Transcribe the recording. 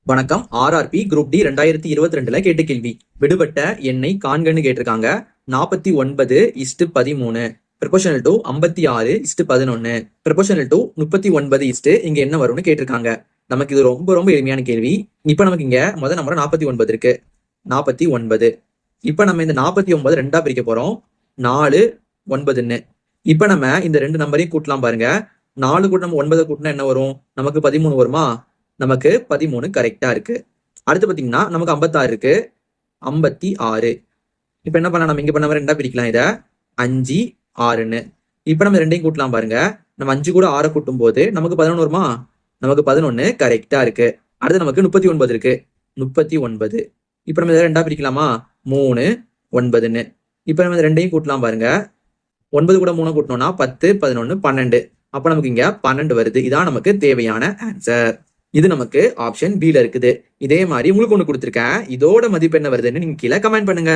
வணக்கம். RRB group D 2022 கேட்ட கேள்வி. விடுபட்ட எண்ணை காண்கன்னு கேட்டிருக்காங்க. 49:13 ப்ரொபோஷனல் டு 56:11 ப்ரொபோஷனல் டு 39 இங்க என்ன வரும்னு கேட்டிருக்காங்க. நமக்கு இது ரொம்ப ரொம்ப எளிமையான கேள்வி. இப்ப நமக்கு இங்க முதல் நம்பர் 49 இருக்கு. 49. இப்ப நம்ம இந்த 49 ரெண்டா பிரிக்க போறோம். 4 9ன்னு. இப்ப நம்ம இந்த ரெண்டு நம்பரையும் கூட்டலாம் பாருங்க. 4 கூட நம்ம 9 கூட்டினா என்ன வரும்? நமக்கு 13 வருமா? நமக்கு 13 கரெக்டா இருக்கு. அடுத்து பாத்தீங்கன்னா நமக்கு 56 இருக்கு. 56. இப்ப என்ன பண்ணலாம்? நம்ம இங்க பண்ண ரெண்டா பிரிக்கலாம் இத. 5 6ன்னு. இப்ப நம்ம ரெண்டையும் கூட்டலாம் பாருங்க. நம்ம 5 கூட 6 கூட்டும் போது நமக்கு 11 வருமா? நமக்கு 11 கரெக்டா இருக்கு. அடுத்து நமக்கு 39 இருக்கு. 39. இப்ப நம்ம இதை ரெண்டா பிரிக்கலாமா? 3 9ன்னு. இப்ப நம்ம ரெண்டையும் கூட்டலாம் பாருங்க. 9 கூட 3 கூட்டணும்னா 10 11 12. அப்ப நமக்கு இங்க 12 வருது. இதான் நமக்கு தேவையான ஆன்சர். இது நமக்கு ஆப்ஷன் B ல இருக்குது. இதே மாதிரி உங்களுக்கு ஒண்ணு கொடுத்திருக்கேன். இதோட மதிப்பு என்ன வருதுன்னு நீங்க கீழே கமெண்ட் பண்ணுங்க.